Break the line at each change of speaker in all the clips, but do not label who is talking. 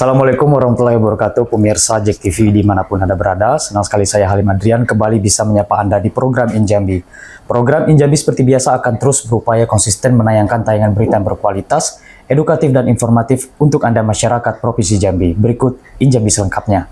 Assalamualaikum warahmatullahi wabarakatuh, pemirsa JEK TV dimanapun Anda berada. Senang sekali saya Halim Adrian kembali bisa menyapa Anda di program Injambi. Program Injambi seperti biasa akan terus berupaya konsisten menayangkan tayangan berita yang berkualitas, edukatif dan informatif untuk Anda masyarakat Provinsi Jambi. Berikut Injambi selengkapnya.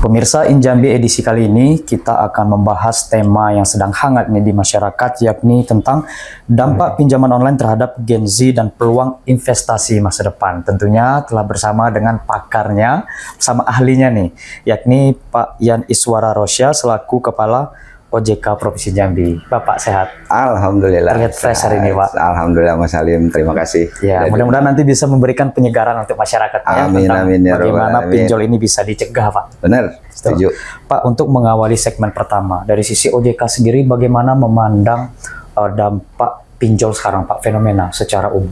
Pemirsa Injambi edisi kali ini kita akan membahas tema yang sedang hangat nih di masyarakat, yakni tentang dampak pinjaman online terhadap Gen Z dan peluang investasi masa depan. Tentunya telah bersama dengan pakarnya, sama ahlinya nih, yakni Pak Yan Iswara Rosya selaku Kepala OJK Provinsi Jambi. Bapak sehat?
Alhamdulillah.
Terlihat fresh hari ini, Pak.
Alhamdulillah, Mas Halim. Terima kasih.
Ya, mudah-mudahan nanti bisa memberikan penyegaran untuk masyarakat.
Amin,
ya,
amin, ya
bagaimana pinjol ini bisa dicegah, Pak.
Benar, setuju.
Pak, untuk mengawali segmen pertama, dari sisi OJK sendiri, bagaimana memandang dampak pinjol sekarang, Pak, fenomena secara umum?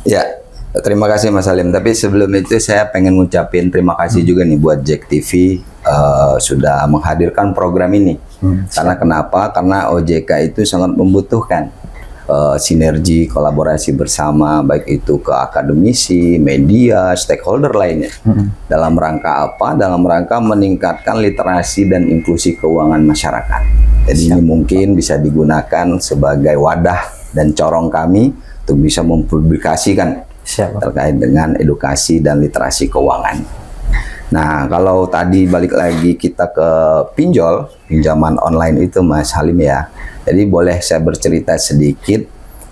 Ya, terima kasih Mas Halim. Tapi sebelum itu saya pengen ngucapin terima kasih juga nih buat JEK TV sudah menghadirkan program ini. Karena kenapa? Karena OJK itu sangat membutuhkan sinergi, kolaborasi bersama, baik itu ke akademisi, media, stakeholder lainnya. Dalam rangka apa? Dalam rangka meningkatkan literasi dan inklusi keuangan masyarakat. Jadi ini mungkin bisa digunakan sebagai wadah dan corong kami untuk bisa mempublikasikan terkait dengan edukasi dan literasi keuangan. Nah, kalau tadi balik lagi kita ke pinjaman online itu, Mas Halim ya. Jadi boleh saya bercerita sedikit.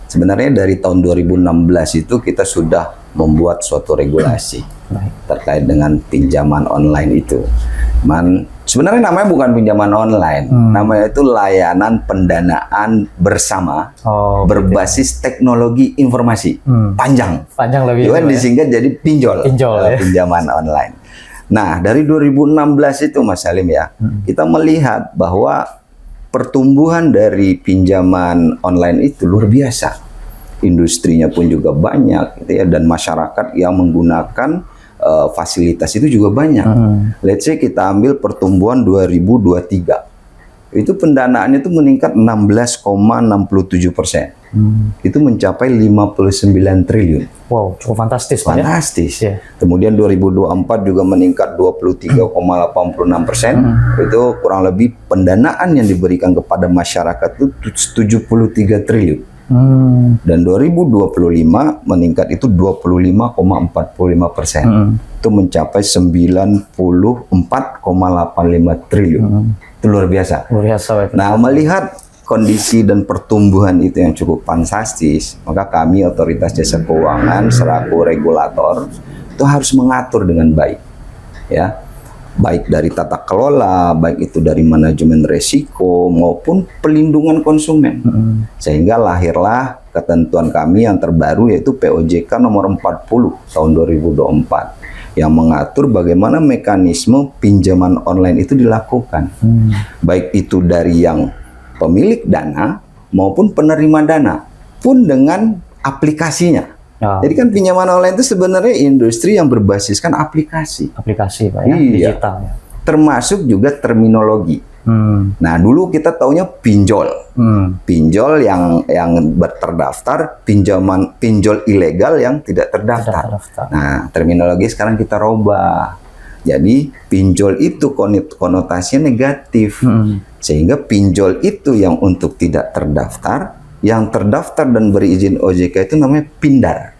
Sebenarnya dari tahun 2016 itu kita sudah membuat suatu regulasi terkait dengan pinjaman online itu. Sebenarnya namanya bukan pinjaman online, namanya itu layanan pendanaan bersama berbasis teknologi informasi. Panjang
lebih.
Juga disingkat jadi pinjol ya? Pinjaman online. Nah, dari 2016 itu Mas Halim ya, kita melihat bahwa pertumbuhan dari pinjaman online itu luar biasa. Industrinya pun juga banyak gitu ya, dan masyarakat yang menggunakan fasilitas itu juga banyak. Let's say kita ambil pertumbuhan 2023. Itu pendanaannya itu meningkat 16,67%. Itu mencapai 59 triliun.
Wow, cukup fantastis, Pak.
Fantastis. Ya? Kemudian 2024 juga meningkat 23,86%. Itu kurang lebih pendanaan yang diberikan kepada masyarakat itu 73 triliun. Dan 2025 meningkat itu 25,45%. Itu mencapai 94,85 triliun. Itu luar biasa.
Luar biasa, Pak.
Nah, melihat kondisi dan pertumbuhan itu yang cukup fantastis, maka kami Otoritas Jasa Keuangan selaku regulator itu harus mengatur dengan baik, ya, baik dari tata kelola, baik itu dari manajemen resiko maupun pelindungan konsumen, sehingga lahirlah ketentuan kami yang terbaru yaitu POJK nomor 40 tahun 2024 yang mengatur bagaimana mekanisme pinjaman online itu dilakukan, baik itu dari yang pemilik dana maupun penerima dana pun dengan aplikasinya. Jadi kan pinjaman online itu sebenarnya industri yang berbasiskan aplikasi.
Aplikasi, Pak, ya?
Iya.
Digital. Ya.
Termasuk juga terminologi. Nah, dulu kita taunya pinjol. Pinjol yang terdaftar, pinjol ilegal yang tidak terdaftar. Nah, terminologi sekarang kita robah. Jadi pinjol itu konotasinya negatif. Sehingga pinjol itu yang untuk tidak terdaftar, yang terdaftar dan berizin OJK itu namanya pindar.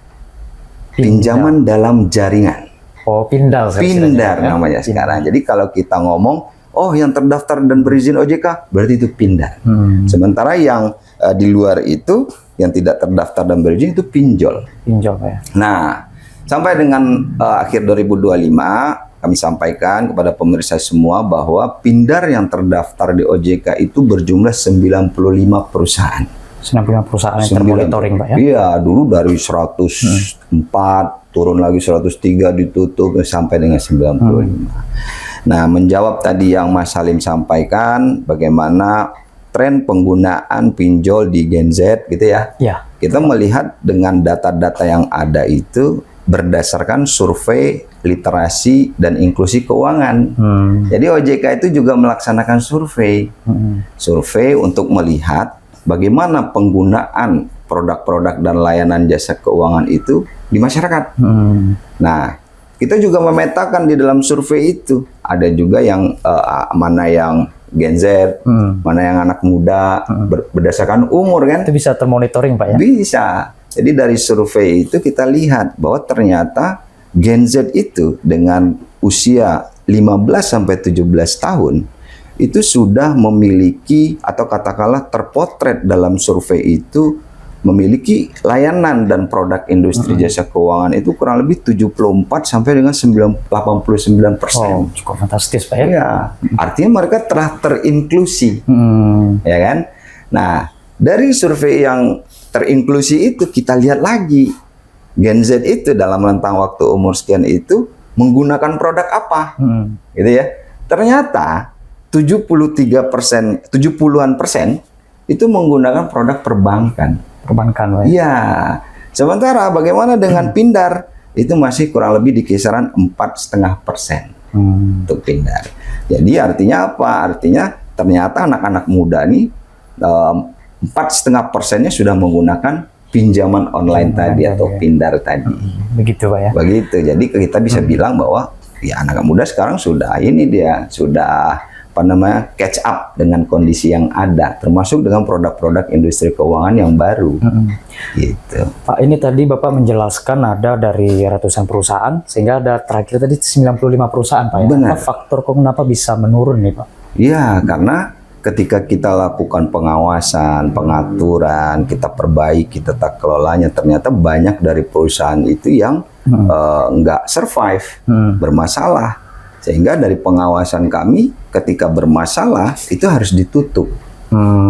Pinjaman dalam jaringan.
Oh, pindar.
Pindar namanya sekarang. Jadi kalau kita ngomong, oh yang terdaftar dan berizin OJK, berarti itu pindar. Sementara yang di luar itu, yang tidak terdaftar dan berizin itu pinjol.
Pinjol, ya.
Nah, sampai dengan akhir 2025, kami sampaikan kepada pemirsa semua bahwa pindar yang terdaftar di OJK itu berjumlah 95 perusahaan.
95 perusahaan yang termonitoring, Pak, ya?
Iya, dulu dari 104, turun lagi 103, ditutup sampai dengan 95. Nah, menjawab tadi yang Mas Halim sampaikan, bagaimana tren penggunaan pinjol di Gen Z gitu ya.
Ya.
Kita melihat dengan data-data yang ada itu berdasarkan survei literasi dan inklusi keuangan. Jadi OJK itu juga melaksanakan survei. Survei untuk melihat bagaimana penggunaan produk-produk dan layanan jasa keuangan itu di masyarakat. Nah, kita juga memetakan di dalam survei itu. Ada juga yang mana yang Gen Z, mana yang anak muda, berdasarkan umur kan.
Itu bisa termonitoring Pak ya?
Bisa. Jadi dari survei itu kita lihat bahwa ternyata Gen Z itu dengan usia 15 sampai 17 tahun itu sudah memiliki atau katakanlah terpotret dalam survei itu memiliki layanan dan produk industri jasa keuangan itu kurang lebih 74 sampai dengan 89%.
Oh, cukup fantastis Pak ya?
Ya, artinya mereka telah terinklusi, ya kan? Nah, dari survei yang terinklusi itu kita lihat lagi Gen Z itu dalam rentang waktu umur sekian itu menggunakan produk apa, gitu ya? Ternyata 70-an persen itu menggunakan produk perbankan.
Perbankan, Pak.
Iya. Sementara bagaimana dengan Pindar? Itu masih kurang lebih di kisaran 4,5% untuk Pindar. Jadi artinya apa? Artinya ternyata anak-anak muda nih 4,5%-nya sudah menggunakan pinjaman online tadi atau Pindar tadi.
Begitu Pak ya?
Begitu. Jadi kita bisa bilang bahwa ya anak muda sekarang sudah catch up dengan kondisi yang ada, termasuk dengan produk-produk industri keuangan yang baru. Gitu.
Pak, ini tadi Bapak menjelaskan ada dari ratusan perusahaan, sehingga ada terakhir tadi 95 perusahaan Pak ya?
Benar.
Apa faktor kok kenapa bisa menurun nih Pak?
Ya, karena ketika kita lakukan pengawasan, pengaturan, kita perbaiki tata kelolanya, ternyata banyak dari perusahaan itu yang nggak survive, bermasalah. Sehingga dari pengawasan kami, ketika bermasalah, itu harus ditutup.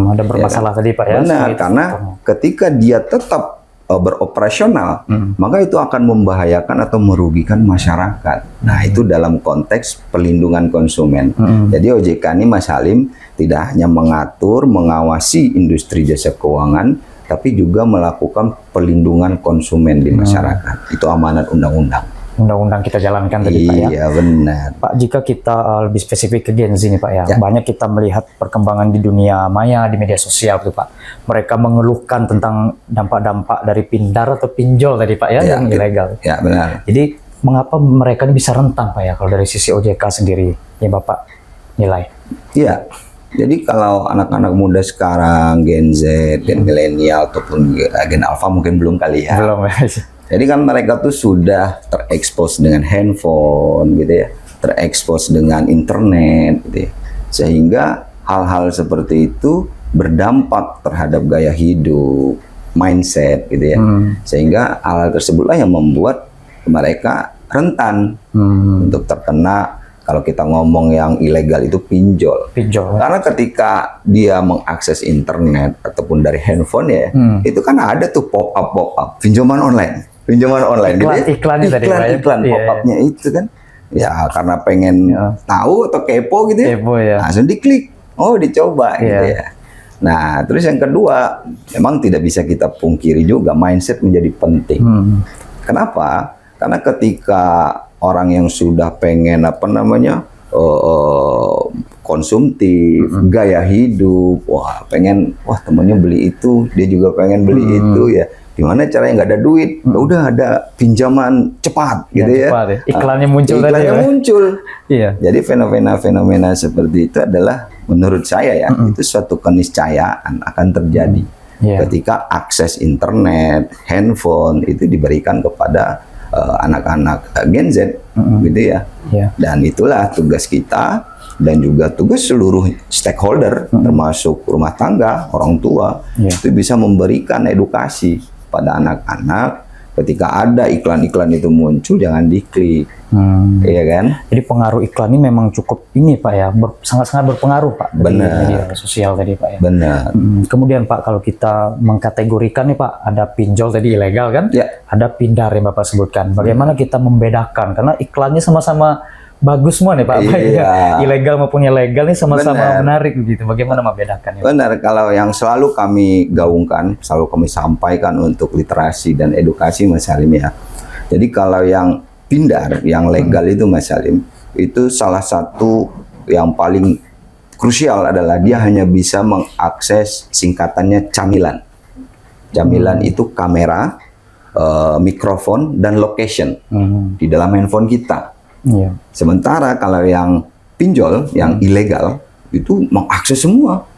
Ada bermasalah tadi Pak ya?
Benar, karena ketika dia tetap beroperasional, maka itu akan membahayakan atau merugikan masyarakat. Nah, itu dalam konteks pelindungan konsumen. Jadi OJK ini Mas Halim tidak hanya mengatur, mengawasi industri jasa keuangan, tapi juga melakukan pelindungan konsumen di masyarakat. Itu amanat undang-undang.
Undang-undang kita jalankan tadi Pak ya?
Iya, benar.
Pak, jika kita lebih spesifik ke Gen Z nih Pak ya, banyak kita melihat perkembangan di dunia maya, di media sosial tuh Pak. Mereka mengeluhkan tentang dampak-dampak dari Pindar atau pinjol tadi Pak ya, yang ilegal.
Ya, benar.
Jadi mengapa mereka ini bisa rentan Pak ya, kalau dari sisi OJK sendiri yang Bapak nilai?
Iya. Jadi kalau anak-anak muda sekarang, Gen Z, Gen milenial ataupun Gen Alpha mungkin belum kali ya.
Belum ya.
Jadi kan mereka tuh sudah terekspos dengan handphone gitu ya, terekspos dengan internet gitu ya. Sehingga hal-hal seperti itu berdampak terhadap gaya hidup, mindset gitu ya. Sehingga hal-hal tersebutlah yang membuat mereka rentan untuk terkena, kalau kita ngomong yang ilegal itu pinjol.
Pinjol.
Karena ketika dia mengakses internet ataupun dari handphone ya, itu kan ada tuh pop-up pinjaman online. Pinjaman online, iklan pop-up-nya itu kan, ya karena pengen tahu atau kepo gitu ya, langsung diklik, oh dicoba gitu ya. Nah, terus yang kedua, memang tidak bisa kita pungkiri juga mindset menjadi penting. Kenapa? Karena ketika orang yang sudah pengen konsumtif, gaya hidup, pengen temennya beli itu, dia juga pengen beli itu ya. Gimana caranya nggak ada duit? Udah ada pinjaman cepat gitu ya.
Cepat, ya. Iklannya muncul tadi.
Iklannya muncul.
Iya.
Jadi fenomena-fenomena seperti itu adalah menurut saya ya, itu suatu keniscayaan akan terjadi ketika akses internet, handphone itu diberikan kepada anak-anak Gen Z gitu ya. Dan itulah tugas kita dan juga tugas seluruh stakeholder termasuk rumah tangga, orang tua itu bisa memberikan edukasi pada anak-anak. Ketika ada iklan-iklan itu muncul, jangan diklik, iya kan?
Jadi pengaruh iklan ini memang cukup ini Pak ya, sangat-sangat berpengaruh Pak.
Benar.
Di media sosial tadi Pak ya.
Benar.
Kemudian Pak, kalau kita mengkategorikan nih Pak, ada pinjol tadi ilegal kan? Ada Pindar yang Bapak sebutkan. Bagaimana kita membedakan? Karena iklannya sama-sama bagus semua nih Pak, ilegal maupun ilegal nih sama-sama menarik gitu. Bagaimana membedakan?
Benar, kalau yang selalu kami gaungkan, selalu kami sampaikan untuk literasi dan edukasi Mas Halim ya. Jadi kalau yang pindar yang legal itu Mas Salim, itu salah satu yang paling krusial adalah dia hanya bisa mengakses singkatannya camilan. Camilan itu kamera, mikrofon, dan location di dalam handphone kita.
Iya.
Sementara kalau yang pinjol, yang ilegal, itu mengakses semua.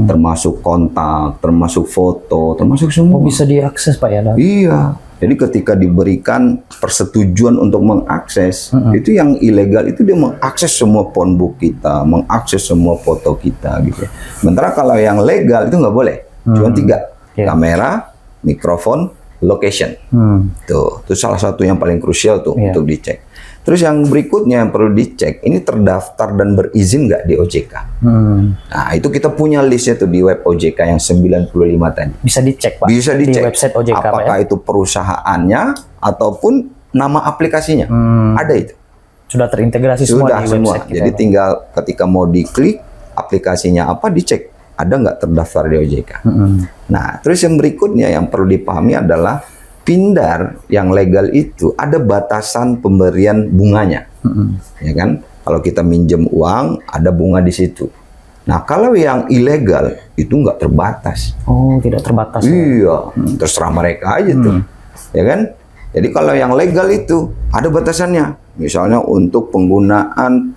Termasuk kontak, termasuk foto, termasuk semua.
Oh, bisa diakses Pak ya?
Iya. Jadi ketika diberikan persetujuan untuk mengakses, itu yang ilegal itu dia mengakses semua phonebook kita, mengakses semua foto kita gitu. Sementara kalau yang legal itu nggak boleh, cuma 3, kamera, mikrofon, location. Itu salah satu yang paling krusial tuh untuk dicek. Terus yang berikutnya yang perlu dicek, ini terdaftar dan berizin nggak di OJK? Nah, itu kita punya listnya tuh di web OJK yang 95 tadi.
Bisa dicek Pak?
Bisa dicek.
Di website OJK
apakah
Pak ya?
itu perusahaannya ataupun nama aplikasinya. Ada itu.
Sudah terintegrasi semua
Sudah
di
semua.
website kita.
Jadi tinggal ketika mau diklik aplikasinya apa, dicek ada nggak terdaftar di OJK. Nah, terus yang berikutnya yang perlu dipahami adalah pindar yang legal itu ada batasan pemberian bunganya, ya kan? Kalau kita minjem uang ada bunga di situ. Nah, kalau yang ilegal itu nggak terbatas.
Oh, tidak terbatas.
Iya, terserah mereka aja tuh, ya kan? Jadi kalau yang legal itu ada batasannya. Misalnya untuk penggunaan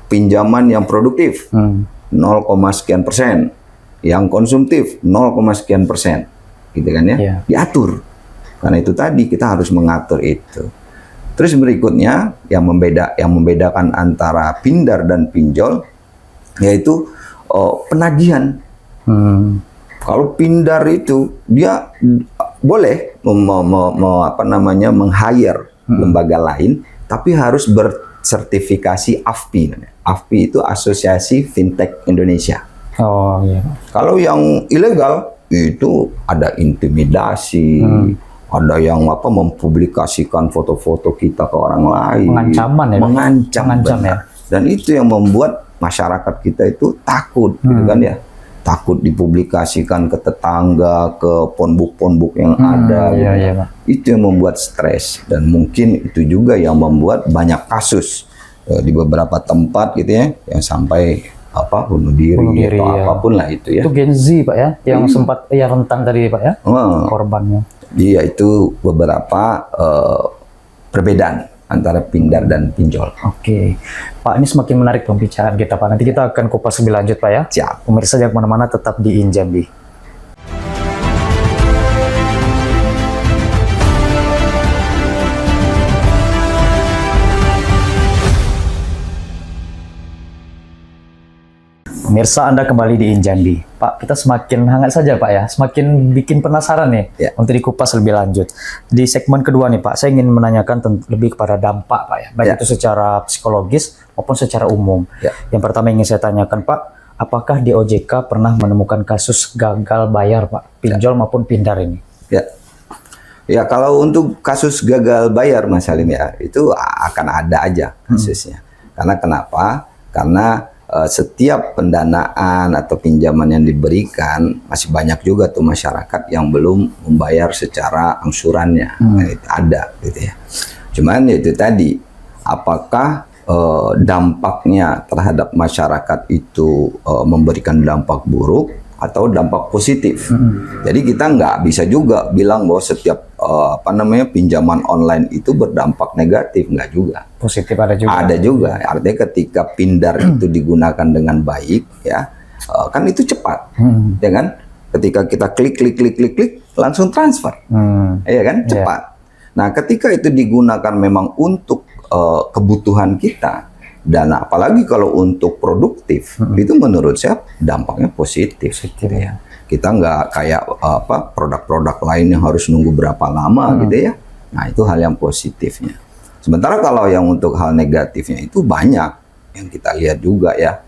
pinjaman yang produktif 0, sekian persen, yang konsumtif 0, sekian persen, gitu kan ya? Diatur. Karena itu tadi kita harus mengatur itu. Terus berikutnya yang membedakan antara pindar dan pinjol yaitu penagihan. Kalau pindar itu dia boleh meng-hire lembaga lain, tapi harus bersertifikasi AFPI. AFPI itu Asosiasi Fintech Indonesia.
Oh iya.
Kalau yang ilegal itu ada intimidasi. Ada yang mempublikasikan foto-foto kita ke orang lain.
Mengancaman ya?
Mengancam ya. Dan itu yang membuat masyarakat kita itu takut, gitu kan ya. Takut dipublikasikan ke tetangga, ke phonebook yang ada.
Iya,
gitu.
iya, Pak.
Itu yang membuat stres. Dan mungkin itu juga yang membuat banyak kasus di beberapa tempat gitu ya, yang sampai bunuh diri atau apapun lah itu ya.
Itu Gen Z Pak ya, yang sempat rentan tadi Pak ya, korbannya.
Iya, itu beberapa perbedaan antara pindar dan pinjol.
Oke, Pak, ini semakin menarik pembicaraan kita Pak. Nanti kita akan kupas lebih lanjut Pak ya.
Siap.
Pemirsa jangan kemana-mana, tetap di Injambi. Pemirsa, Anda kembali di Injambi. Pak, kita semakin hangat saja Pak ya, semakin bikin penasaran nih untuk dikupas lebih lanjut. Di segmen kedua nih Pak, saya ingin menanyakan lebih kepada dampak Pak ya, baik itu secara psikologis maupun secara umum. Yang pertama ingin saya tanyakan Pak, apakah di OJK pernah menemukan kasus gagal bayar Pak, pinjol maupun pindar ini?
Ya, kalau untuk kasus gagal bayar Mas Salim ya, itu akan ada aja kasusnya. Karena kenapa? Karena setiap pendanaan atau pinjaman yang diberikan masih banyak juga tuh masyarakat yang belum membayar secara angsurannya. Itu ada gitu ya. Cuman itu tadi, apakah dampaknya terhadap masyarakat itu memberikan dampak buruk atau dampak positif? Jadi kita nggak bisa juga bilang bahwa setiap pinjaman online itu berdampak negatif, nggak juga.
Positif ada juga.
Ada juga. Artinya ketika pindar itu digunakan dengan baik, ya kan itu cepat, ya kan? Ketika kita klik langsung transfer, ya kan? Cepat. Nah, ketika itu digunakan memang untuk kebutuhan kita, dan apalagi kalau untuk produktif, itu menurut saya dampaknya positif. Gitu ya. Kita nggak kayak produk-produk lain yang harus nunggu berapa lama gitu ya. Nah, itu hal yang positifnya. Sementara kalau yang untuk hal negatifnya itu banyak yang kita lihat juga ya,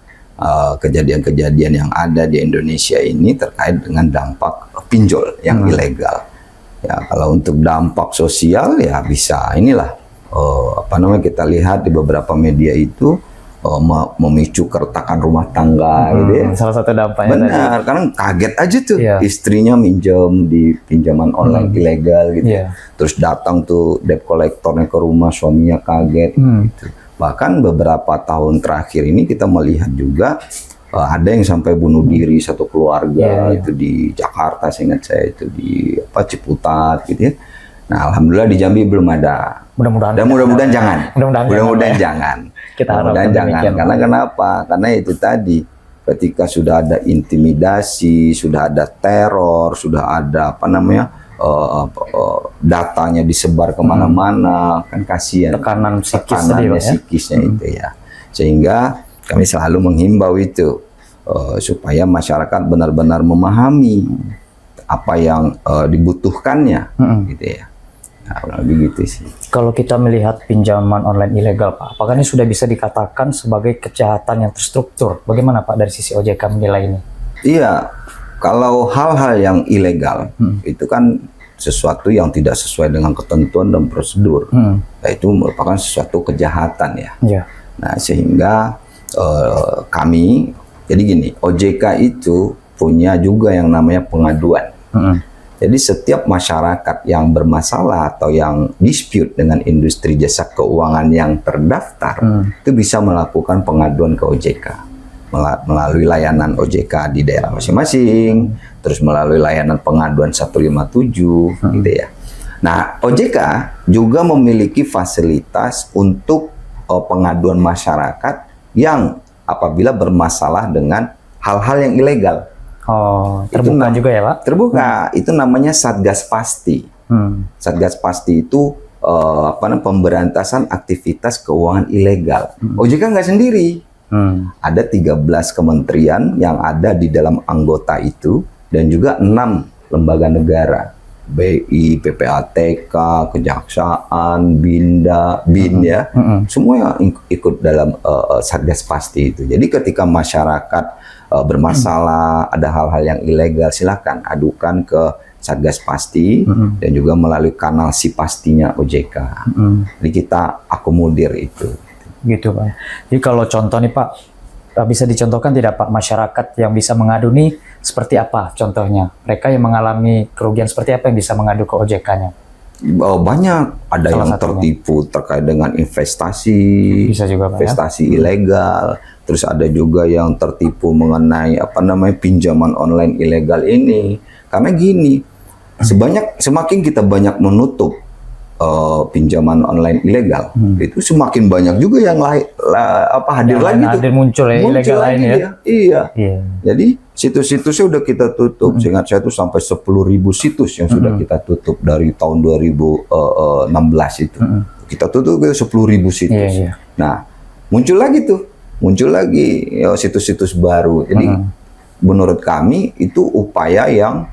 kejadian-kejadian yang ada di Indonesia ini terkait dengan dampak pinjol yang ilegal. Ya, kalau untuk dampak sosial ya bisa inilah kita lihat di beberapa media itu memicu keretakan rumah tangga gitu ya.
Salah satu dampaknya tadi.
Benar, karena kaget aja tuh
Iya.
istrinya minjem di pinjaman online ilegal gitu.
Iya.
Terus datang tuh debt collectornya ke rumah, suaminya kaget gitu. Bahkan beberapa tahun terakhir ini kita melihat juga ada yang sampai bunuh diri satu keluarga
Iya.
itu di Jakarta, seingat saya itu di Ciputat gitu ya. Nah, alhamdulillah di Jambi belum ada.
Mudah-mudahan.
Dan mudah-mudahan jangan.
Mudah-mudahan
jangan.
Kita harapkan
Mudah-mudahan jangan.
demikian,
Karena kenapa? Karena itu tadi, ketika sudah ada intimidasi, sudah ada teror, sudah ada datanya disebar kemana-mana, kan kasihan.
Tekanan psikis
Tekanannya
tadi, Pak, ya?
psikisnya itu ya. Sehingga kami selalu menghimbau itu supaya masyarakat benar-benar memahami apa yang dibutuhkannya, gitu ya. Nah, kurang lebih gitu sih.
Kalau kita melihat pinjaman online ilegal, Pak, apakah ini sudah bisa dikatakan sebagai kejahatan yang terstruktur? Bagaimana Pak dari sisi OJK menilai ini?
Iya, kalau hal-hal yang ilegal itu kan sesuatu yang tidak sesuai dengan ketentuan dan prosedur, nah, itu merupakan sesuatu kejahatan ya.
Iya.
Nah, sehingga kami, jadi gini, OJK itu punya juga yang namanya pengaduan. Jadi setiap masyarakat yang bermasalah atau yang dispute dengan industri jasa keuangan yang terdaftar, itu bisa melakukan pengaduan ke OJK melalui layanan OJK di daerah masing-masing, terus melalui layanan pengaduan 157, gitu ya. Nah, OJK juga memiliki fasilitas untuk pengaduan masyarakat yang apabila bermasalah dengan hal-hal yang ilegal.
Oh, terbuka juga ya Pak?
Terbuka, itu namanya Satgas Pasti. Satgas Pasti itu pemberantasan aktivitas keuangan ilegal. OJK nggak sendiri. Ada 13 kementerian yang ada di dalam anggota itu dan juga 6 lembaga negara. BI, PPATK, Kejaksaan, BIN ya, semua yang ikut dalam Satgas Pasti itu. Jadi ketika masyarakat bermasalah, ada hal-hal yang ilegal, silakan adukan ke Satgas Pasti dan juga melalui kanal si pastinya OJK. Jadi kita akomodir itu.
Gitu Pak. Jadi kalau contoh nih Pak, bisa dicontohkan tidak Pak, masyarakat yang bisa mengadu nih seperti apa contohnya? Mereka yang mengalami kerugian seperti apa yang bisa mengadu ke OJK-nya?
Banyak, ada
Salah
yang
satunya.
tertipu terkait dengan investasi,
Bisa juga Pak, ya?
investasi ilegal. Terus ada juga yang tertipu mengenai pinjaman online ilegal ini. Karena gini, semakin kita banyak menutup pinjaman online ilegal, itu semakin banyak juga yang hadir
Yang
lagi
lain
tuh.
hadir, muncul ya, ilegal
lagi
lain ya?
dia. Iya.
Iya.
Jadi situs-situsnya udah kita tutup. Seingat saya itu sampai 10.000 situs yang sudah kita tutup dari tahun 2016 itu. Kita tutup ke 10.000 situs.
Iya, iya.
Nah, muncul lagi situs-situs baru. Jadi menurut kami itu upaya yang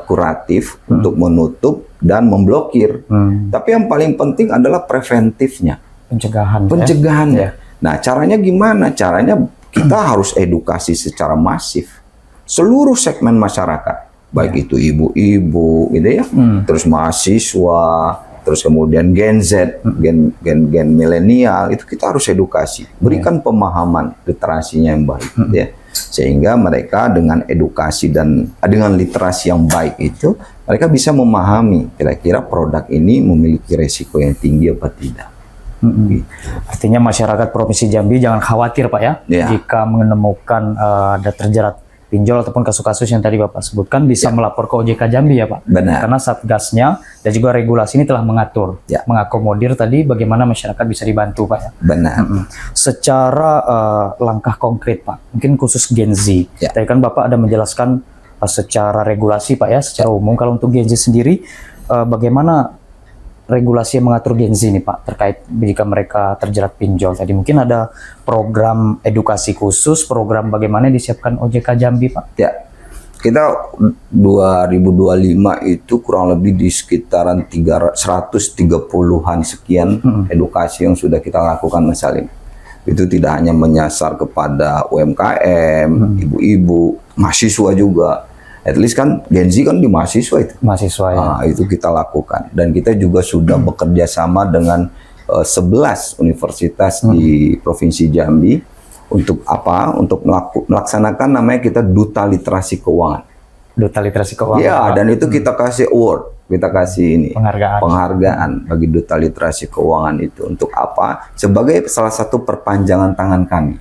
kuratif untuk menutup dan memblokir. Tapi yang paling penting adalah preventifnya,
Pencegahan.
pencegahannya.
Ya?
Nah, caranya gimana? Caranya kita harus edukasi secara masif seluruh segmen masyarakat, baik itu ibu-ibu, gitu ya, terus mahasiswa, terus kemudian Gen Z, gen milenial, itu kita harus edukasi, berikan pemahaman literasinya yang baik, ya, sehingga mereka dengan edukasi dan dengan literasi yang baik itu mereka bisa memahami kira-kira produk ini memiliki resiko yang tinggi apa tidak. Gitu.
Artinya masyarakat Provinsi Jambi jangan khawatir Pak ya,
Ya.
jika menemukan ada terjerat pinjol ataupun kasus-kasus yang tadi Bapak sebutkan bisa melapor ke OJK Jambi ya Pak.
Benar.
Karena Satgasnya dan juga regulasi ini telah mengatur,
Ya.
mengakomodir tadi bagaimana masyarakat bisa dibantu Pak ya.
Benar.
Secara langkah konkret Pak, mungkin khusus Gen Z.
Ya.
Tadi kan Bapak ada menjelaskan secara regulasi Pak ya, secara umum. Kalau untuk Gen Z sendiri, bagaimana regulasi yang mengatur Gen Z ini Pak terkait jika mereka terjerat pinjol tadi? Mungkin ada program edukasi khusus, program bagaimana yang disiapkan OJK Jambi Pak?
Ya, kita 2025 itu kurang lebih di sekitaran 130-an sekian edukasi yang sudah kita lakukan Mas Salim. Itu tidak hanya menyasar kepada UMKM, ibu-ibu, mahasiswa juga. At least kan Gen Z kan di mahasiswa itu.
Mahasiswa ya.
Itu kita lakukan. Dan kita juga sudah bekerja sama dengan 11 universitas di Provinsi Jambi. Untuk apa? Untuk melaksanakan namanya kita Duta Literasi Keuangan.
Duta Literasi Keuangan.
Iya, dan itu kita kasih award, kita kasih ini penghargaan bagi Duta Literasi Keuangan itu. Untuk apa? Sebagai salah satu perpanjangan tangan kami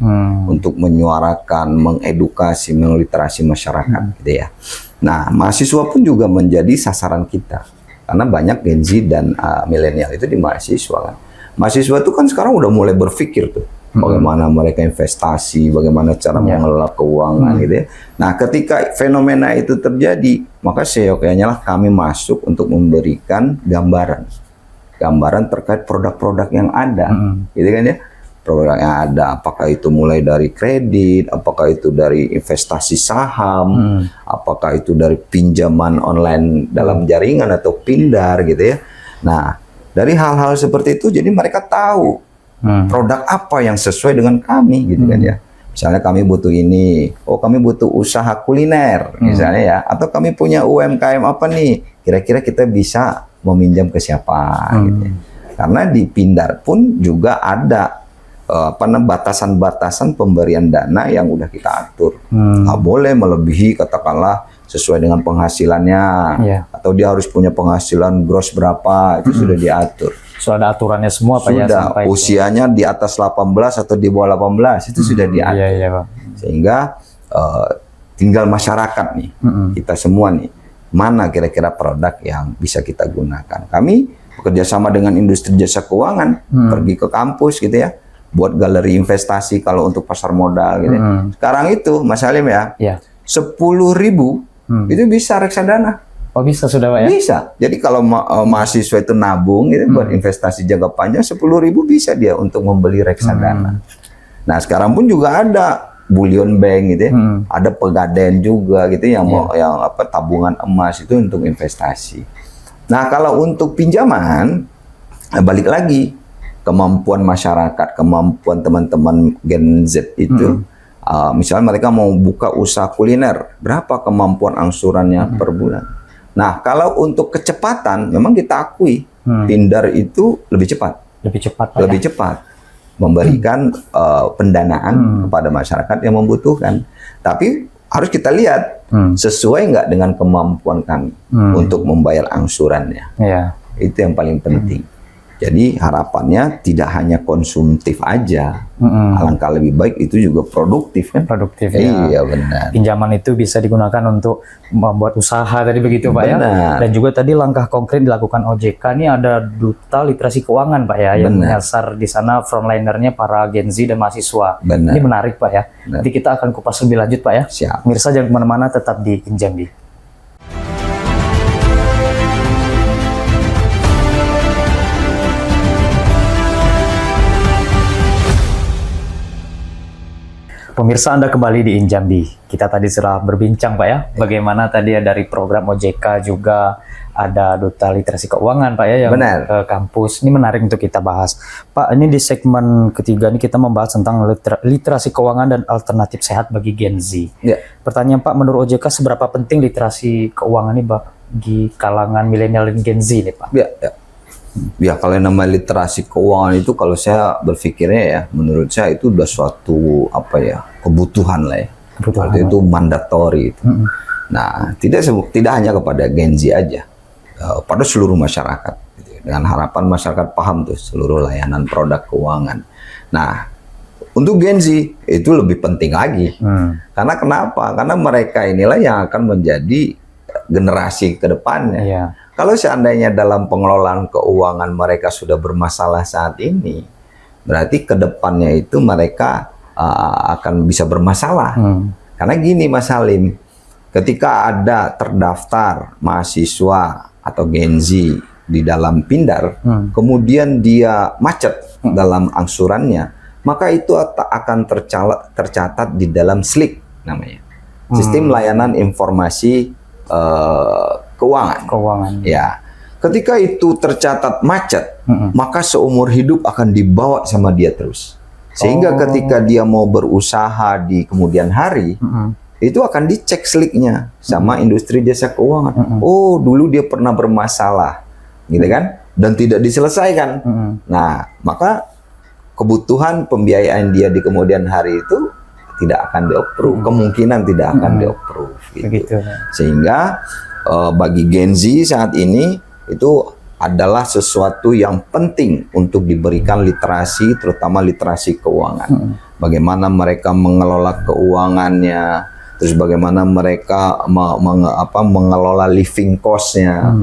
untuk menyuarakan, mengedukasi, meliterasi masyarakat, gitu ya. Nah, mahasiswa pun juga menjadi sasaran kita karena banyak Gen Z dan milenial itu di mahasiswa kan. Mahasiswa itu kan sekarang udah mulai berpikir tuh. Bagaimana mereka investasi, bagaimana cara mengelola keuangan gitu ya. Nah, ketika fenomena itu terjadi, maka seyogyanya lah kami masuk untuk memberikan gambaran terkait produk-produk yang ada, gitu kan ya. Produk yang ada, apakah itu mulai dari kredit, apakah itu dari investasi saham, apakah itu dari pinjaman online dalam jaringan atau pindar gitu ya. Nah, dari hal-hal seperti itu, jadi mereka tahu produk apa yang sesuai dengan kami gitu kan ya. Misalnya kami butuh ini, kami butuh usaha kuliner misalnya ya, atau kami punya UMKM apa nih, kira-kira kita bisa meminjam ke siapa gitu ya. Karena di Pindar pun juga ada batasan-batasan pemberian dana yang udah kita atur. Nggak boleh melebihi katakanlah sesuai dengan penghasilannya, atau dia harus punya penghasilan gross berapa, itu sudah diatur.
Sudah ada aturannya semua Pak ya,
sampai usianya di atas 18 atau di bawah 18 itu sudah diatur.
Iya, Pak.
Sehingga tinggal masyarakat nih, kita semua nih, mana kira-kira produk yang bisa kita gunakan. Kami bekerja sama dengan industri jasa keuangan, pergi ke kampus gitu ya, buat galeri investasi kalau untuk pasar modal gitu. Sekarang itu Mas Salim ya, 10.000 itu bisa reksadana.
Oh bisa sudah Pak ya?
Bisa. Jadi kalau mahasiswa itu nabung gitu, buat investasi jangka panjang 10.000 bisa dia untuk membeli reksadana. Nah sekarang pun juga ada bullion bank gitu ya, ada Pegadaian juga gitu yang mau yang tabungan emas itu untuk investasi. Nah kalau untuk pinjaman balik lagi kemampuan masyarakat, kemampuan teman-teman Gen Z itu. Misalnya mereka mau buka usaha kuliner, berapa kemampuan angsurannya per bulan? Nah, kalau untuk kecepatan, memang kita akui Pindar itu lebih cepat. Lebih cepat memberikan pendanaan kepada masyarakat yang membutuhkan. Tapi harus kita lihat sesuai nggak dengan kemampuan kami untuk membayar angsurannya. Itu yang paling penting. Jadi harapannya tidak hanya konsumtif aja, alangkah lebih baik itu juga produktif kan?
Produktif
ya. Iya benar.
Pinjaman itu bisa digunakan untuk membuat usaha tadi begitu Pak ya. Dan juga tadi langkah konkret dilakukan OJK ini ada Duta Literasi Keuangan Pak ya, yang menyasar di sana frontlinernya para Gen Z dan mahasiswa. Ini menarik Pak ya. Nanti kita akan kupas lebih lanjut Pak ya.
Siap.
Mirsa jangan kemana-mana, tetap di Injambi. Pemirsa, Anda kembali di Injambi. Kita tadi sudah berbincang Pak ya, bagaimana tadi ya dari program OJK juga ada Duta Literasi Keuangan Pak ya yang ke kampus. Ini menarik untuk kita bahas. Pak, ini di segmen ketiga ini kita membahas tentang literasi keuangan dan alternatif sehat bagi Gen Z. Pertanyaan Pak, menurut OJK seberapa penting literasi keuangan ini bagi kalangan milenial dan Gen Z ini Pak?
Ya kalau yang nama literasi keuangan itu kalau saya berpikirnya ya, menurut saya itu udah suatu kebutuhan lah ya. Kebutuhan itu mandatori itu. Nah tidak hanya kepada Gen Z aja, pada seluruh masyarakat. Gitu. Dengan harapan masyarakat paham tuh seluruh layanan produk keuangan. Nah untuk Gen Z itu lebih penting lagi. Karena kenapa? Karena mereka inilah yang akan menjadi generasi ke depannya. Kalau seandainya dalam pengelolaan keuangan mereka sudah bermasalah saat ini, berarti ke depannya itu mereka akan bisa bermasalah. Karena gini Mas Salim, ketika ada terdaftar mahasiswa atau Gen Z di dalam Pindar, kemudian dia macet dalam angsurannya, maka itu akan tercatat di dalam SLIK namanya. Sistem Layanan Informasi Keuangan. Ya, ketika itu tercatat macet, maka seumur hidup akan dibawa sama dia terus. Sehingga ketika dia mau berusaha di kemudian hari, itu akan dicek SLIK-nya sama industri jasa keuangan. Oh, dulu dia pernah bermasalah, gitu kan? dan tidak diselesaikan. Nah, maka kebutuhan pembiayaan dia di kemudian hari itu tidak akan di-approve, kemungkinan tidak akan di-approve gitu.
Begitu.
Sehingga bagi Gen Z saat ini itu adalah sesuatu yang penting untuk diberikan literasi, terutama literasi keuangan. Bagaimana mereka mengelola keuangannya, terus bagaimana mereka mengelola living cost-nya,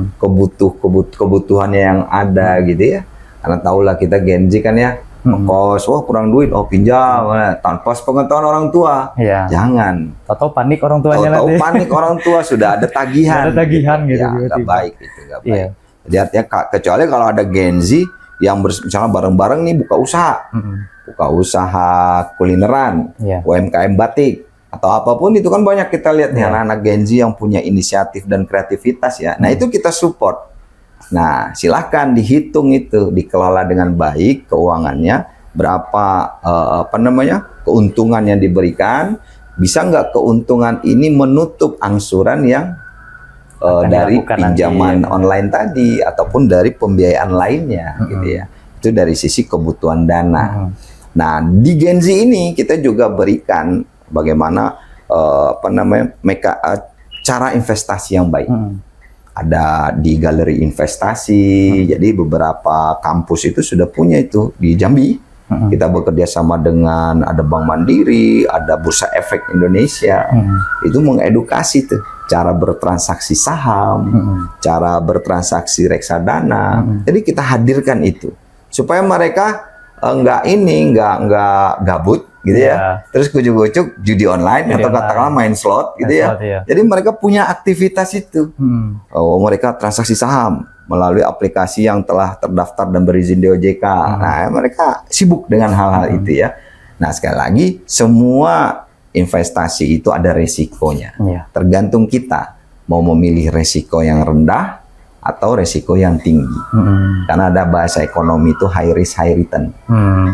kebutuhannya yang ada gitu ya. Karena tahulah kita Gen Z kan ya, kos, wah kurang duit, oh pinjam, tanpa pengetahuan orang tua.
Iya.
Jangan.
Tahu panik orang tuanya
Tahu
nanti.
panik orang tua, sudah ada tagihan.
Ada tagihan gitu,
Ya, nggak
tiba-tiba.
baik itu, nggak baik.
Iya.
Jadi artinya kecuali kalau ada Gen Z yang misalnya bareng-bareng nih buka usaha kulineran,
Iya.
UMKM batik atau apapun itu kan banyak kita lihat nih anak-anak Gen Z yang punya inisiatif dan kreativitas ya. Nah itu kita support. Nah silahkan dihitung itu, dikelola dengan baik keuangannya, berapa keuntungan yang diberikan, bisa nggak keuntungan ini menutup angsuran yang dari
dilakukan
pinjaman
nanti.
online tadi ataupun dari pembiayaan lainnya gitu ya. Itu dari sisi kebutuhan dana. Nah, di Gen Z ini kita juga berikan bagaimana cara investasi yang baik. Ada di galeri investasi. Jadi beberapa kampus itu sudah punya itu di Jambi. Kita bekerja sama dengan ada Bank Mandiri, ada Bursa Efek Indonesia. Itu mengedukasi tuh cara bertransaksi saham, cara bertransaksi reksadana. Jadi kita hadirkan itu supaya mereka nggak gabut gitu ya. Terus kucuk-kucuk judi online atau katakanlah main slot gitu ya. Jadi mereka punya aktivitas itu. Oh, mereka transaksi saham melalui aplikasi yang telah terdaftar dan berizin di OJK. Nah, mereka sibuk dengan hal-hal itu ya. Nah, sekali lagi semua investasi itu ada resikonya. Tergantung kita mau memilih resiko yang rendah atau resiko yang tinggi. Karena ada bahasa ekonomi itu high risk high return.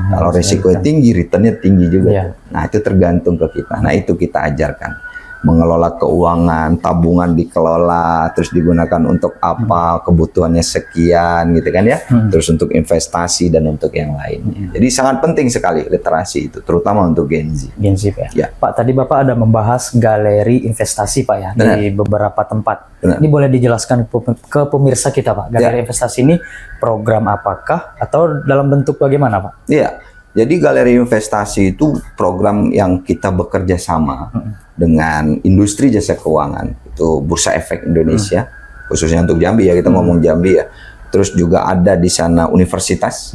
Kalau resikonya tinggi, returnnya tinggi juga. Nah itu tergantung ke kita. Nah itu kita ajarkan. Mengelola keuangan, tabungan dikelola, terus digunakan untuk apa, kebutuhannya sekian gitu kan ya. Terus untuk investasi dan untuk yang lainnya. Jadi sangat penting sekali literasi itu, terutama untuk Gen Z.
Gen Z ya. Pak, tadi Bapak ada membahas galeri investasi Pak ya, di beberapa tempat. Ini boleh dijelaskan ke pemirsa kita Pak, galeri investasi ini program apakah atau dalam bentuk bagaimana Pak?
Iya. Jadi galeri investasi itu program yang kita bekerja sama dengan industri jasa keuangan. Itu Bursa Efek Indonesia, khususnya untuk Jambi ya, kita ngomong Jambi ya. Terus juga ada di sana universitas,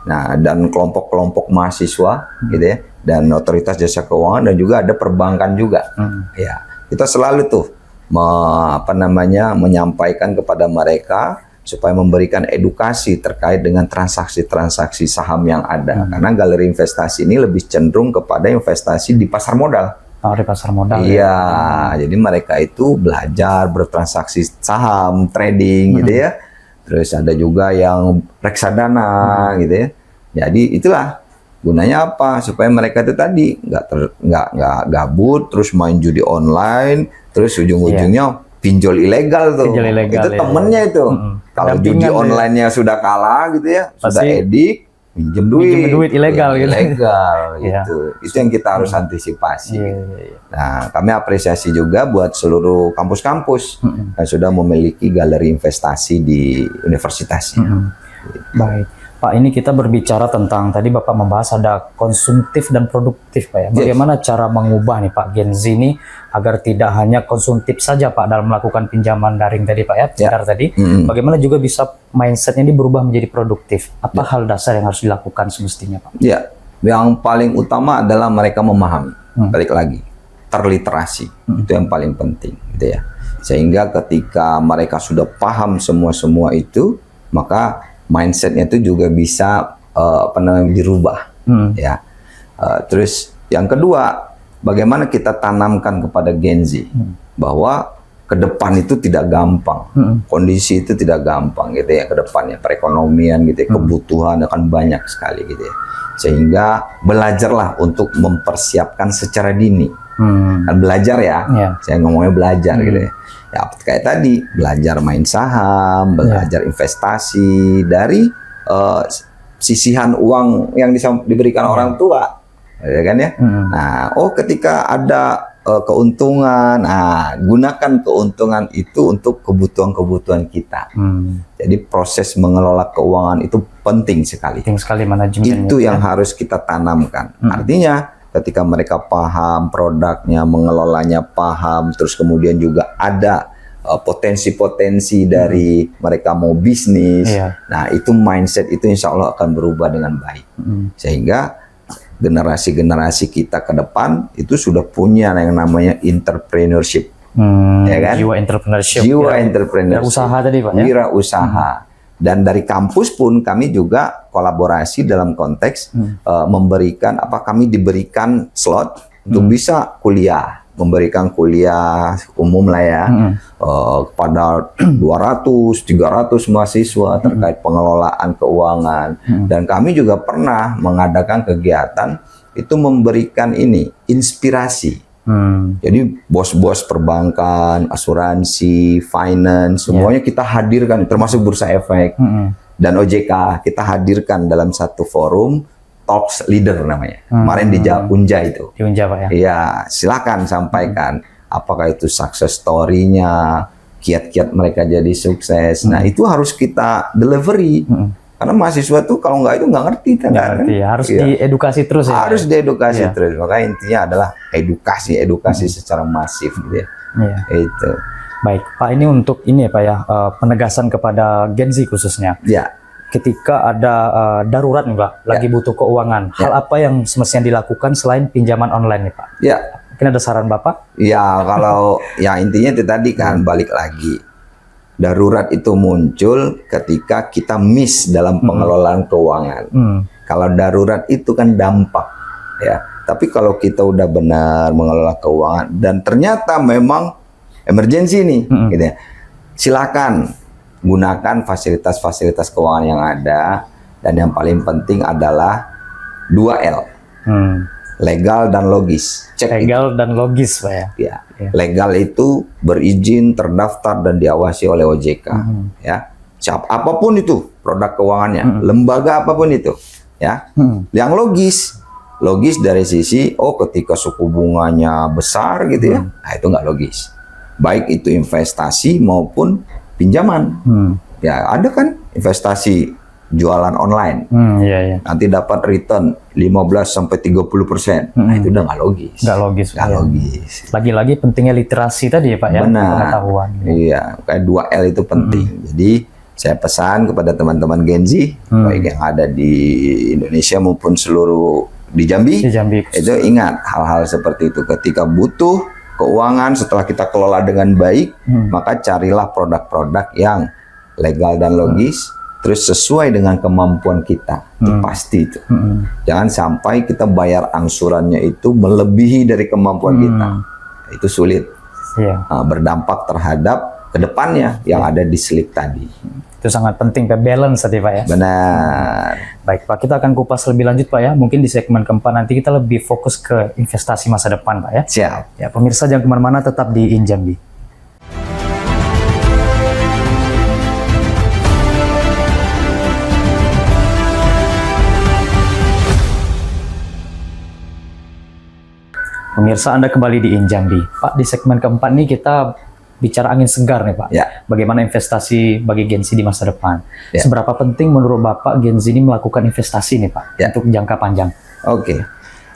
nah dan kelompok-kelompok mahasiswa gitu ya, dan otoritas jasa keuangan dan juga ada perbankan juga. Ya, kita selalu tuh menyampaikan kepada mereka supaya memberikan edukasi terkait dengan transaksi-transaksi saham yang ada. Karena galeri investasi ini lebih cenderung kepada investasi di pasar modal.
Oh, di pasar modal.
Iya, jadi mereka itu belajar bertransaksi saham, trading gitu ya. Terus ada juga yang reksadana gitu ya. Jadi itulah gunanya apa? Supaya mereka itu tadi nggak gabut, terus main judi online, terus ujung-ujungnya pinjol ilegal tuh.
Pinjol ilegal,
itu temennya itu. Kalau judi online-nya sudah kalah gitu ya, sudah edik, minjem duit ilegal gitu. Ilegal gitu. Itu yang kita harus antisipasi. Nah, kami apresiasi juga buat seluruh kampus-kampus yang sudah memiliki galeri investasi di universitas.
Baik. Pak, ini kita berbicara tentang, tadi Bapak membahas ada konsumtif dan produktif Pak ya. Bagaimana cara mengubah nih Pak Gen Z ini agar tidak hanya konsumtif saja Pak dalam melakukan pinjaman daring tadi Pak ya, tadi. Bagaimana juga bisa mindsetnya ini berubah menjadi produktif? Apa hal dasar yang harus dilakukan semestinya Pak?
Ya, yang paling utama adalah mereka memahami. Balik lagi, terliterasi. Itu yang paling penting gitu ya. Sehingga ketika mereka sudah paham semua itu, maka mindsetnya itu juga bisa dirubah ya. Terus yang kedua, bagaimana kita tanamkan kepada Gen Z bahwa ke depan itu tidak gampang, kondisi itu tidak gampang gitu ya ke depannya, perekonomian gitu ya, kebutuhan akan banyak sekali gitu ya. Sehingga belajarlah untuk mempersiapkan secara dini Kan belajar ya.
Iya.
Saya ngomongnya belajar gitu ya. Ya kayak tadi belajar main saham, belajar investasi dari sisihan uang yang diberikan orang tua, ya kan ya. Nah, ketika ada keuntungan, gunakan keuntungan itu untuk kebutuhan-kebutuhan kita. Jadi proses mengelola keuangan itu penting sekali.
Penting sekali manajemen.
Itu yang harus kita tanamkan. Artinya ketika mereka paham produknya, mengelolanya paham, terus kemudian juga ada potensi-potensi dari mereka mau bisnis. Nah, itu mindset itu insya Allah akan berubah dengan baik. Sehingga generasi-generasi kita ke depan itu sudah punya yang namanya entrepreneurship. Ya kan?
Jiwa entrepreneurship.
Jiwa entrepreneurship.
Usaha tadi Pak ya.
Wirausaha. Dan dari kampus pun kami juga kolaborasi dalam konteks memberikan kami diberikan slot untuk bisa kuliah, memberikan kuliah umum lah ya kepada 200-300 mahasiswa terkait pengelolaan keuangan. Dan kami juga pernah mengadakan kegiatan itu memberikan inspirasi. Jadi bos-bos perbankan, asuransi, finance, semuanya kita hadirkan, termasuk Bursa Efek dan OJK, kita hadirkan dalam satu forum Talks Leader namanya. Kemarin di Unja itu.
Di Unja Pak ya.
Iya, silakan sampaikan apakah itu success story-nya, kiat-kiat mereka jadi sukses. Nah, itu harus kita delivery. Karena mahasiswa tuh kalau nggak itu nggak ngerti kan?
Harus diedukasi terus ya.
Harus diedukasi terus. Makanya intinya adalah edukasi secara masif gitu ya. Itu.
Baik, Pak, ini untuk ini ya Pak ya, penegasan kepada Gen Z khususnya.
Ya.
Ketika ada darurat nih Pak, lagi butuh keuangan, hal apa yang semestinya dilakukan selain pinjaman online nih Pak?
Ya.
Mungkin ada saran Bapak?
Ya, kalau ya intinya itu tadi kan balik lagi. Darurat itu muncul ketika kita miss dalam pengelolaan keuangan. Kalau darurat itu kan dampak, ya. Tapi kalau kita udah benar mengelola keuangan dan ternyata memang emergensi nih, gitu ya, silakan gunakan fasilitas-fasilitas keuangan yang ada. Dan yang paling penting adalah 2L, legal dan logis. Cek
legal dan logis Pak ya.
Ya. Legal itu berizin, terdaftar dan diawasi oleh OJK. Ya, apapun itu produk keuangannya, lembaga apapun itu, ya. Yang logis dari sisi ketika suku bunganya besar gitu ya, nah itu nggak logis. Baik itu investasi maupun pinjaman. Ya ada kan investasi jualan online, nanti dapat return 15-30%. Nah itu udah nggak logis.
Nggak logis.
Nggak logis.
Lagi-lagi pentingnya literasi tadi ya Pak ya.
Benar.
Pengetahuan.
Iya, kayak 2L itu penting. Jadi saya pesan kepada teman-teman Gen Z, baik yang ada di Indonesia maupun seluruh di Jambi, itu ingat hal-hal seperti itu. Ketika butuh keuangan setelah kita kelola dengan baik, maka carilah produk-produk yang legal dan logis. Terus sesuai dengan kemampuan kita, itu pasti itu. Jangan sampai kita bayar angsurannya itu melebihi dari kemampuan kita. Itu sulit. Berdampak terhadap kedepannya yang ada di slip tadi.
Itu sangat penting, Pak, balance tadi Pak ya.
Benar.
Baik Pak, kita akan kupas lebih lanjut Pak ya. Mungkin di segmen keempat nanti kita lebih fokus ke investasi masa depan Pak ya.
Siap.
Ya, pemirsa jangan kemana-mana, tetap di Injambi. Pemirsa, Anda kembali di Injambi. Pak, di segmen keempat nih kita bicara angin segar nih Pak.
Ya.
Bagaimana investasi bagi Gen Z di masa depan.
Ya.
Seberapa penting menurut Bapak Gen Z ini melakukan investasi nih Pak, untuk jangka panjang?
Oke.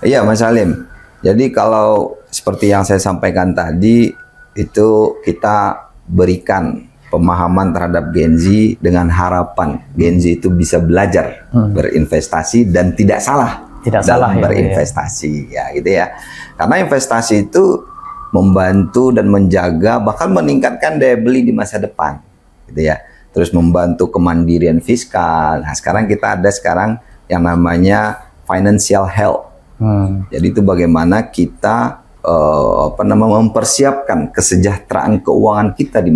Iya Mas Salim. Jadi kalau seperti yang saya sampaikan tadi, itu kita berikan pemahaman terhadap Gen Z dengan harapan Gen Z itu bisa belajar berinvestasi dan tidak salah. Dalam berinvestasi ya gitu ya. Karena investasi itu membantu dan menjaga bahkan meningkatkan daya beli di masa depan gitu ya. Terus membantu kemandirian fiskal. Nah, sekarang kita ada yang namanya financial health. Jadi itu bagaimana kita mempersiapkan kesejahteraan keuangan kita di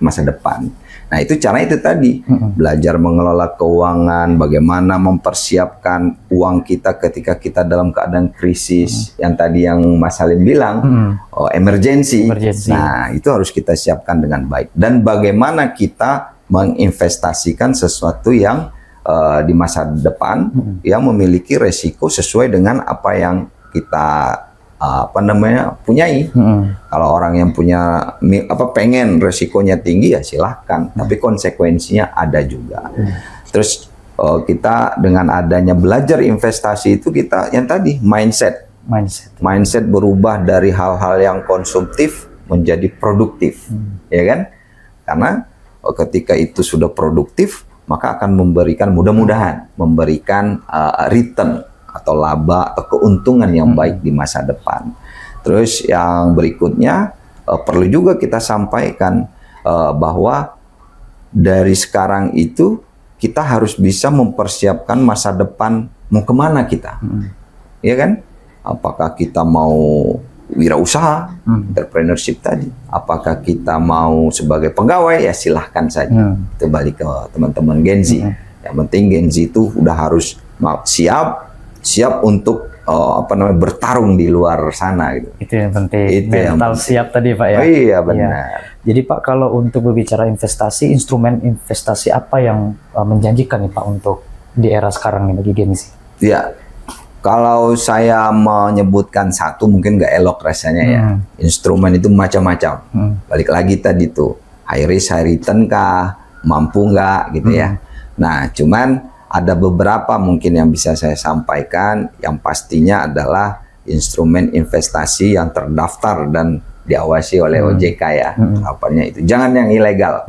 masa depan. Nah, itu cara itu tadi, belajar mengelola keuangan, bagaimana mempersiapkan uang kita ketika kita dalam keadaan krisis, yang tadi yang Mas Salim bilang, emergency. Nah, itu harus kita siapkan dengan baik. Dan bagaimana kita menginvestasikan sesuatu yang di masa depan yang memiliki resiko sesuai dengan apa yang kita punyai. Kalau orang yang punya pengen resikonya tinggi ya silahkan, tapi konsekuensinya ada juga. Terus kita dengan adanya belajar investasi itu kita yang tadi mindset berubah dari hal-hal yang konsumtif menjadi produktif, ya kan? Karena ketika itu sudah produktif maka akan mudah-mudahan memberikan return atau laba atau keuntungan yang baik di masa depan. Terus yang berikutnya perlu juga kita sampaikan bahwa dari sekarang itu kita harus bisa mempersiapkan masa depan mau kemana kita, ya kan? Apakah kita mau wirausaha, entrepreneurship tadi? Apakah kita mau sebagai pegawai? Ya silahkan saja. Itu balik ke teman-teman Gen Z. Yang penting Gen Z itu udah harus siap untuk bertarung di luar sana gitu.
Itu yang penting.
Itu
mental yang siap tadi Pak ya.
Oh, iya benar. Ya.
Jadi Pak, kalau untuk berbicara investasi, instrumen investasi apa yang menjanjikan nih Pak untuk di era sekarang nih bagi Gen Z?
Ya, kalau saya menyebutkan satu mungkin nggak elok rasanya ya. Instrumen itu macam-macam. Balik lagi tadi tuh, high risk, high return kah, mampu nggak gitu ya. Nah, cuman ada beberapa mungkin yang bisa saya sampaikan, yang pastinya adalah instrumen investasi yang terdaftar dan diawasi oleh OJK ya. Apanya itu? Jangan yang ilegal.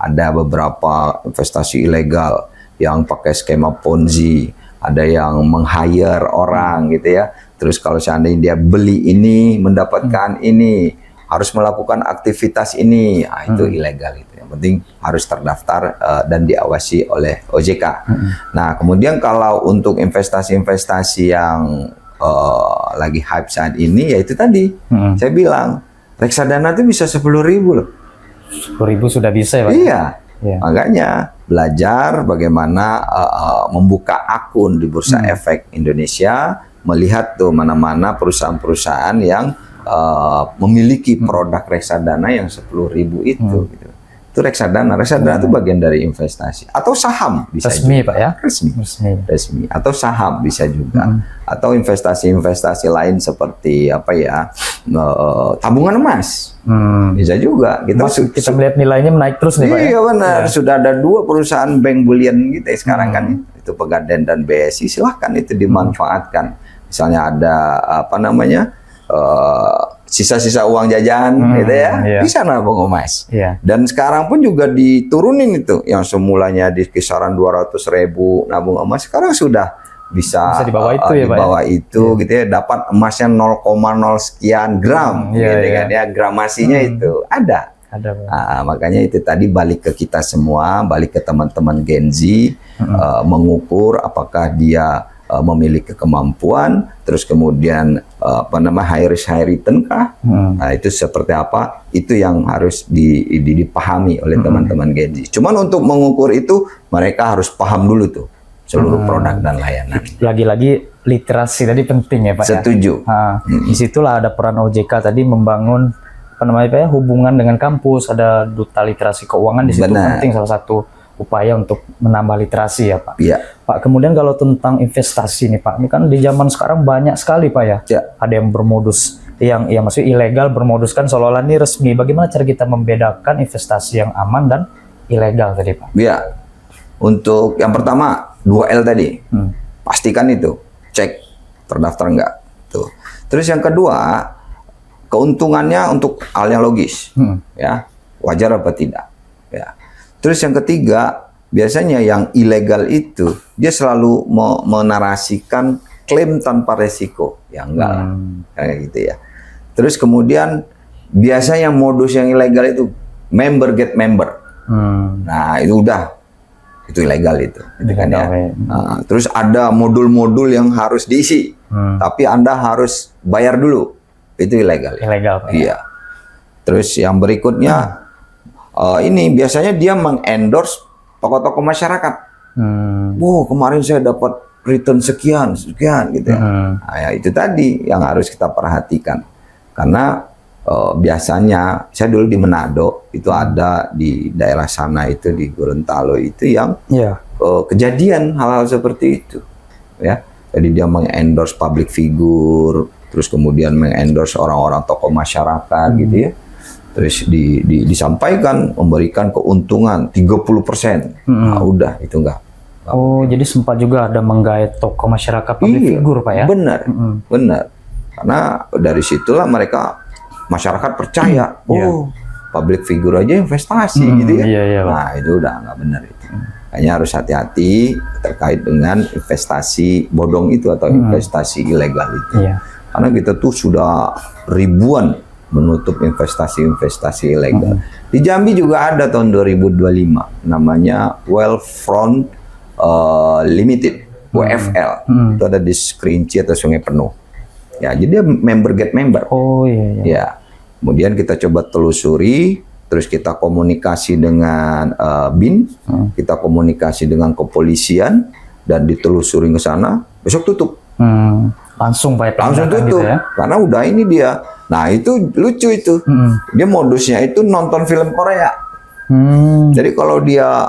Ada beberapa investasi ilegal yang pakai skema Ponzi, ada yang meng-hire orang gitu ya. Terus kalau seandainya dia beli ini, mendapatkan ini, harus melakukan aktivitas ini, itu ilegal itu. Yang penting harus terdaftar dan diawasi oleh OJK. Nah, kemudian kalau untuk investasi-investasi yang lagi hype saat ini, ya itu tadi saya bilang reksadana itu bisa 10.000 loh.
10.000 sudah bisa ya Pak?
Iya. Makanya belajar bagaimana membuka akun di Bursa Efek Indonesia, melihat tuh mana-mana perusahaan-perusahaan yang memiliki produk reksadana yang 10.000 itu. Gitu. Itu reksadana itu bagian dari investasi. Atau saham bisa
resmi
juga.
Pak ya?
Resmi. Atau saham bisa juga. Atau investasi-investasi lain seperti tabungan emas. Bisa juga.
Kita melihat nilainya menaik terus nih Pak ya?
Iya benar. Sudah ada 2 perusahaan bank bullion gitu sekarang kan. Itu Pegadaian dan BSI, silahkan itu dimanfaatkan. Misalnya ada sisa-sisa uang jajan gitu ya, bisa nabung emas. Dan sekarang pun juga diturunin itu, yang semulanya di kisaran 200.000 nabung emas, sekarang sudah bisa
di bawah itu
di bawah itu gitu ya, dapat emasnya 0,0 sekian gram gitu kan ya, gramasinya itu ada. Nah, makanya itu tadi balik ke kita semua, balik ke teman-teman Gen Z, mengukur apakah dia memiliki kemampuan, terus kemudian high risk high return kah? Nah, itu seperti apa? Itu yang harus dipahami oleh teman-teman Gen Z. Cuman untuk mengukur itu mereka harus paham dulu tuh seluruh produk dan layanan.
Lagi-lagi literasi tadi penting ya Pak.
Setuju.
Ya? Disitulah ada peran OJK tadi membangun hubungan dengan kampus, ada duta literasi keuangan di situ. Penting, salah satu upaya untuk menambah literasi ya Pak.
Iya.
Pak, kemudian kalau tentang investasi nih Pak, ini kan di zaman sekarang banyak sekali Pak ya. Ada yang bermodus, yang maksudnya ilegal bermoduskan seolah-olah ini resmi. Bagaimana cara kita membedakan investasi yang aman dan ilegal tadi Pak?
Iya. Untuk yang pertama 2L tadi, pastikan itu cek terdaftar enggak. Tuh. Terus yang kedua, keuntungannya untuk hal yang logis, ya wajar apa tidak, ya. Terus yang ketiga, biasanya yang ilegal itu dia selalu menarasikan klaim tanpa resiko, ya enggak lah, kayak gitu ya. Terus kemudian biasanya modus yang ilegal itu member get member, nah itu itu ilegal itu kan ya. Nah, terus ada modul-modul yang harus diisi, tapi Anda harus bayar dulu, itu ilegal.
Ilegal Pak.
Iya. Terus yang berikutnya ini biasanya dia mengendorse tokoh-tokoh masyarakat. Wow, kemarin saya dapat return sekian gitu ya. Nah, ya itu tadi yang harus kita perhatikan. Karena biasanya saya dulu di Manado itu ada di daerah sana itu di Gorontalo itu yang kejadian hal-hal seperti itu ya. Jadi dia mengendorse public figure, terus kemudian mengendorse orang-orang tokoh masyarakat gitu ya. Terus disampaikan memberikan keuntungan 30%. Nah, udah itu enggak.
Oh, jadi sempat juga ada menggait tokoh masyarakat public figure, Pak ya?
Benar, benar. Karena dari situlah mereka masyarakat percaya, public figure aja investasi gitu ya. Nah, itu udah nggak benar itu. Hanya harus hati-hati terkait dengan investasi bodong itu atau investasi ilegal itu. Karena kita tuh sudah ribuan menutup investasi ilegal. Di Jambi juga ada tahun 2025 namanya Wealthfront Limited, WFL. Itu ada di Kerinci atau Sungai Penuh. Ya, jadi dia member get member. Ya. Kemudian kita coba telusuri, terus kita komunikasi dengan BIN, kita komunikasi dengan kepolisian dan ditelusuri ke sana, besok tutup.
Langsung Pak,
langsung tutup. Gitu ya? Karena udah ini dia. Nah, itu lucu itu. Dia modusnya itu nonton film Korea. Jadi kalau dia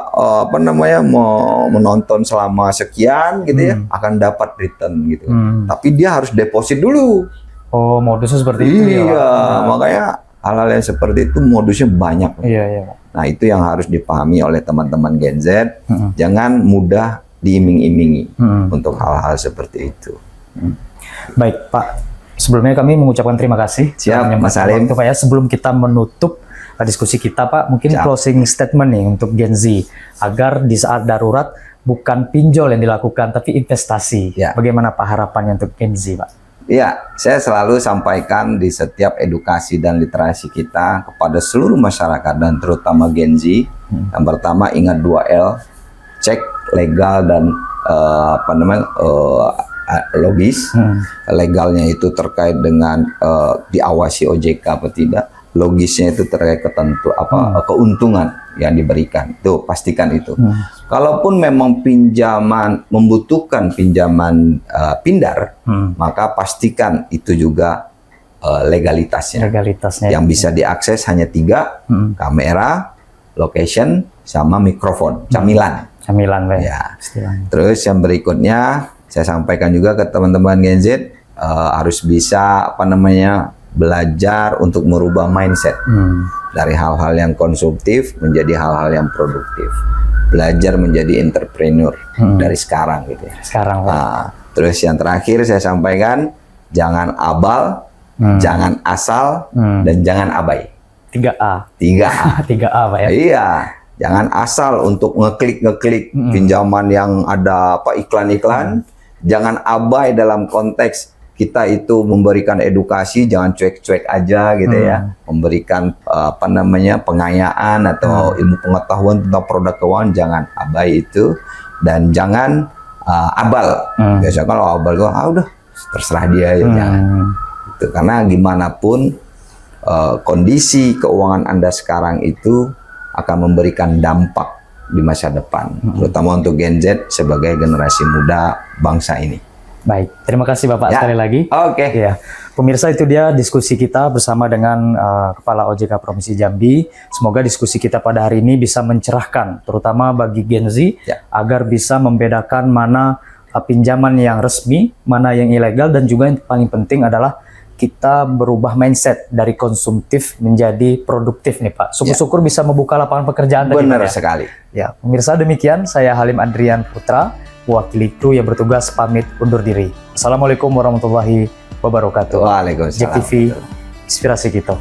mau menonton selama sekian gitu ya, akan dapat return gitu. Tapi dia harus deposit dulu.
Oh, modusnya seperti itu ya.
Iya, makanya hal-hal yang seperti itu modusnya banyak.
Iya.
Nah, itu yang harus dipahami oleh teman-teman Gen Z. Jangan mudah diiming-imingi untuk hal-hal seperti itu.
Baik, Pak. Sebelumnya kami mengucapkan terima kasih.
Siap, Mas Salim.
Pak ya, sebelum kita menutup diskusi kita, Pak, mungkin closing statement nih untuk Gen Z agar di saat darurat bukan pinjol yang dilakukan tapi investasi. Bagaimana Pak harapannya untuk Gen Z, Pak?
Ya, saya selalu sampaikan di setiap edukasi dan literasi kita kepada seluruh masyarakat dan terutama Gen Z. Yang pertama ingat 2L, cek legal dan logis. Legalnya itu terkait dengan diawasi OJK atau tidak. Logisnya itu terkait keuntungan yang diberikan. Tuh, pastikan itu. Kalaupun memang pinjaman membutuhkan pinjaman pindar, maka pastikan itu juga legalitasnya. Yang bisa diakses hanya 3, kamera, location, sama mikrofon, camilan.
Pak.
Ya. Terus yang berikutnya saya sampaikan juga ke teman-teman Gen Z harus bisa belajar untuk merubah mindset dari hal-hal yang konsumtif menjadi hal-hal yang produktif. Belajar menjadi entrepreneur dari sekarang gitu ya. Terus yang terakhir saya sampaikan jangan abal, jangan asal dan jangan abai.
3A.
3A
Pak ya.
Iya. Jangan asal untuk ngeklik pinjaman yang ada iklan-iklan. Jangan abai dalam konteks kita itu memberikan edukasi, jangan cuek-cuek aja gitu ya. Memberikan pengayaan atau ilmu pengetahuan tentang produk keuangan, jangan abai itu. Dan jangan abal. Biasanya kalau abal udah terserah dia ya. Jangan. Itu karena gimana pun kondisi keuangan Anda sekarang itu akan memberikan dampak di masa depan, terutama untuk Gen Z sebagai generasi muda bangsa ini.
Baik, terima kasih Bapak sekali lagi.
Oke.
Ya, pemirsa, itu dia diskusi kita bersama dengan Kepala OJK Provinsi Jambi. Semoga diskusi kita pada hari ini bisa mencerahkan, terutama bagi Gen Z, agar bisa membedakan mana pinjaman yang resmi, mana yang ilegal, dan juga yang paling penting adalah kita berubah mindset dari konsumtif menjadi produktif nih Pak. Syukur-syukur bisa membuka lapangan pekerjaan.
Benar sekali.
Ya, pemirsa, demikian saya Halim Andrian Putra, wakili kru yang bertugas, pamit undur diri. Assalamualaikum warahmatullahi wabarakatuh.
Waalaikumsalam.
JEK TV, inspirasi kita.